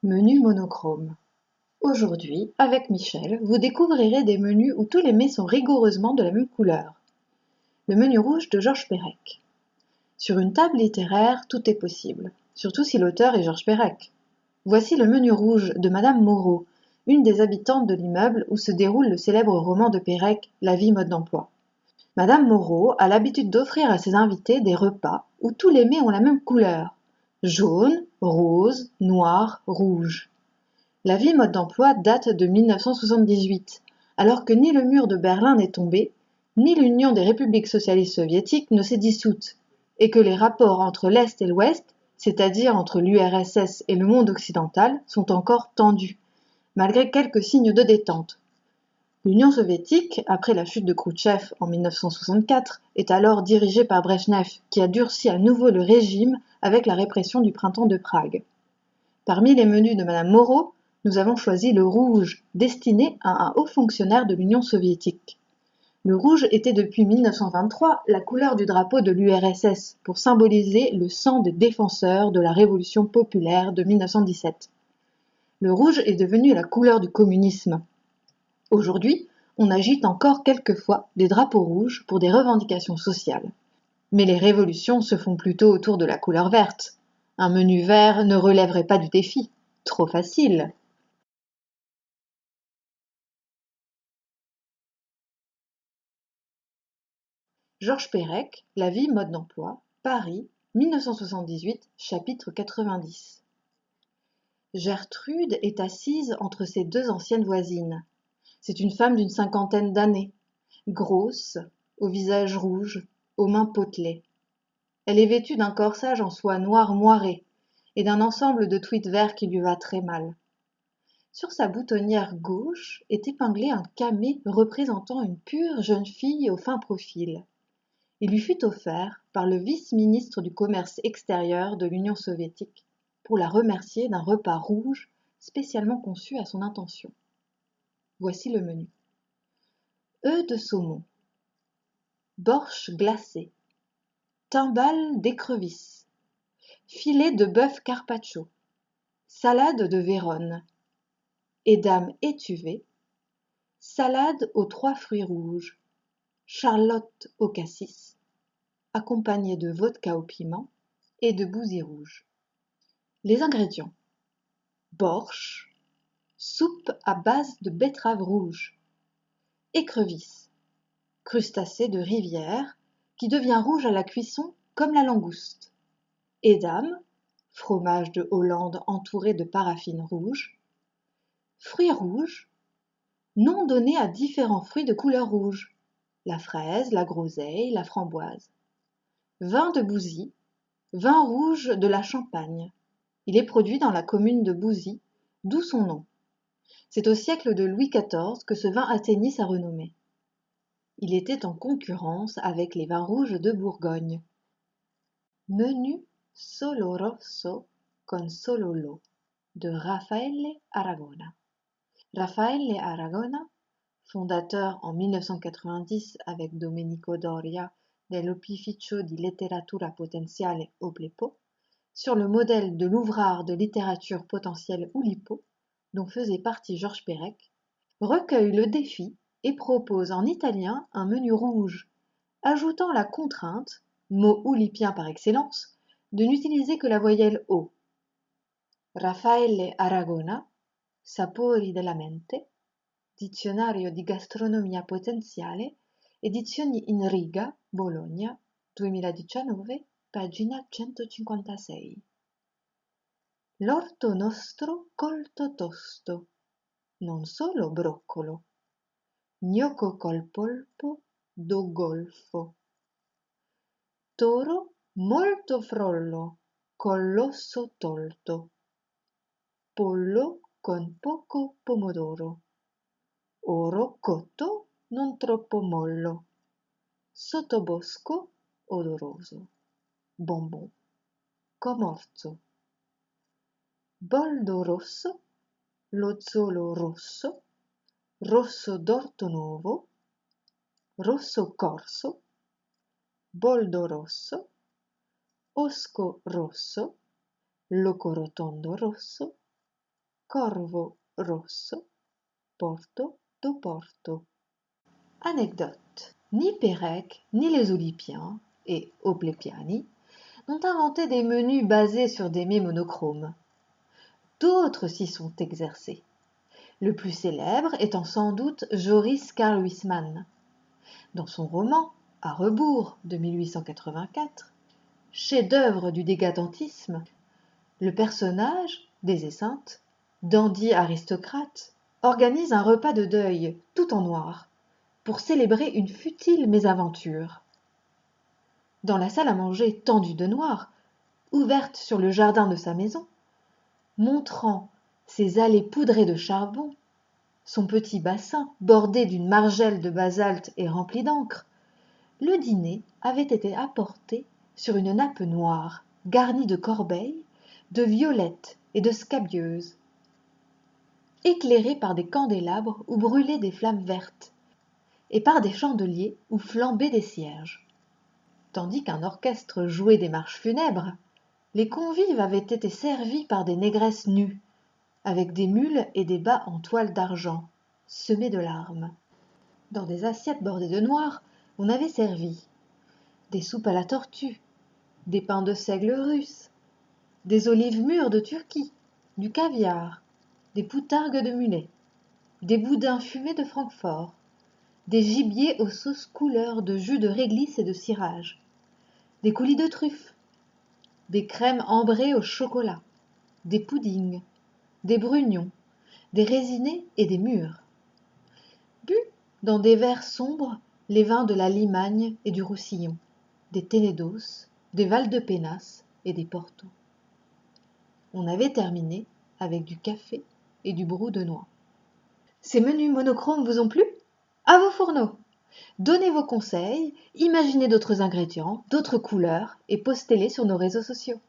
Menu monochrome. Aujourd'hui, avec Michel, vous découvrirez des menus où tous les mets sont rigoureusement de la même couleur. Le menu rouge de Georges Perec. Sur une table littéraire, tout est possible, surtout si l'auteur est Georges Perec. Voici le menu rouge de Madame Moreau, une des habitantes de l'immeuble où se déroule le célèbre roman de Perec, La vie mode d'emploi. Madame Moreau a l'habitude d'offrir à ses invités des repas où tous les mets ont la même couleur: jaune, rose, noir, rouge. La vie mode d'emploi date de 1978, alors que ni le mur de Berlin n'est tombé, ni l'Union des républiques socialistes soviétiques ne s'est dissoute, et que les rapports entre l'Est et l'Ouest, c'est-à-dire entre l'URSS et le monde occidental, sont encore tendus, malgré quelques signes de détente. L'Union soviétique, après la chute de Khrouchtchev en 1964, est alors dirigée par Brejnev, qui a durci à nouveau le régime avec la répression du printemps de Prague. Parmi les menus de Madame Moreau, nous avons choisi le rouge, destiné à un haut fonctionnaire de l'Union soviétique. Le rouge était depuis 1923 la couleur du drapeau de l'URSS pour symboliser le sang des défenseurs de la Révolution populaire de 1917. Le rouge est devenu la couleur du communisme. Aujourd'hui, on agite encore quelquefois des drapeaux rouges pour des revendications sociales. Mais les révolutions se font plutôt autour de la couleur verte. Un menu vert ne relèverait pas du défi. Trop facile. Georges Perec, La vie mode d'emploi, Paris, 1978, chapitre 90. Gertrude est assise entre ses deux anciennes voisines. C'est une femme d'une cinquantaine d'années, grosse, au visage rouge, aux mains potelées. Elle est vêtue d'un corsage en soie noire moirée et d'un ensemble de tweeds verts qui lui va très mal. Sur sa boutonnière gauche est épinglé un camée représentant une pure jeune fille au fin profil. Il lui fut offert par le vice-ministre du Commerce extérieur de l'Union soviétique pour la remercier d'un repas rouge spécialement conçu à son intention. Voici le menu. Œufs de saumon, borщ glacé, timbales d'écrevisses, filet de bœuf carpaccio, salade de Vérone, édame étuvée, salade aux 3 fruits rouges, charlotte au cassis, accompagnée de vodka au piment et de bousy rouge. Les ingrédients: borщ, soupe à base de betterave rouge, écrevisse, crustacé de rivière qui devient rouge à la cuisson comme la langouste, édame, fromage de Hollande entouré de paraffine rouge, fruits rouges, nom donné à différents fruits de couleur rouge, la fraise, la groseille, la framboise, vin de Bouzy, vin rouge de la Champagne. Il est produit dans la commune de Bouzy, d'où son nom. C'est au siècle de Louis XIV que ce vin atteignit sa renommée. Il était en concurrence avec les vins rouges de Bourgogne. Menu solo rosso con solo l'eau de Raffaele Aragona. Raffaele Aragona, fondateur en 1990 avec Domenico Doria dell'Opificio di Letteratura Potenziale Oulipo, sur le modèle de l'ouvrard de littérature potentielle Oulipo, dont faisait partie Georges Perec, recueille le défi et propose en italien un menu rouge, ajoutant la contrainte, mot oulipien par excellence, de n'utiliser que la voyelle O. Raffaele Aragona, Sapori della mente, Dizionario di gastronomia potenziale, edizioni in riga, Bologna, 2019, pagina 156. L'orto nostro colto tosto, non solo broccolo, gnocco col polpo do golfo, toro molto frollo con l'osso tolto, pollo con poco pomodoro, oro cotto non troppo mollo, sottobosco odoroso, bonbon, comorzo, boldo rosso, lozzolo rosso, rosso d'Ortonovo, rosso corso, boldo rosso, osco rosso, locorotondo rosso, Corvo rosso, Porto do Porto. Anecdote. Ni Pérec, ni les Oulipiens, et Oplepiani, n'ont inventé des menus basés sur des mets monochromes. D'autres s'y sont exercés, le plus célèbre étant sans doute Joris Carl Huysmans. Dans son roman « À rebours » de 1884, chef-d'œuvre du décadentisme, le personnage, des Esseintes, dandy aristocrate, organise un repas de deuil, tout en noir, pour célébrer une futile mésaventure. Dans la salle à manger tendue de noir, ouverte sur le jardin de sa maison, montrant ses allées poudrées de charbon, son petit bassin bordé d'une margelle de basalte et rempli d'encre, le dîner avait été apporté sur une nappe noire, garnie de corbeilles, de violettes et de scabieuses, éclairée par des candélabres où brûlaient des flammes vertes, et par des chandeliers où flambaient des cierges. Tandis qu'un orchestre jouait des marches funèbres, les convives avaient été servis par des négresses nues, avec des mules et des bas en toile d'argent, semés de larmes. Dans des assiettes bordées de noir, on avait servi des soupes à la tortue, des pains de seigle russes, des olives mûres de Turquie, du caviar, des poutargues de mulet, des boudins fumés de Francfort, des gibiers aux sauces couleur de jus de réglisse et de cirage, des coulis de truffes, des crèmes ambrées au chocolat, des puddings, des brugnons, des résinés et des mûres. Bu dans des verres sombres les vins de la Limagne et du Roussillon, des Ténédos, des Valdepénas et des Porto. On avait terminé avec du café et du brou de noix. Ces menus monochromes vous ont plu? À vos fourneaux! Donnez vos conseils, imaginez d'autres ingrédients, d'autres couleurs et postez-les sur nos réseaux sociaux.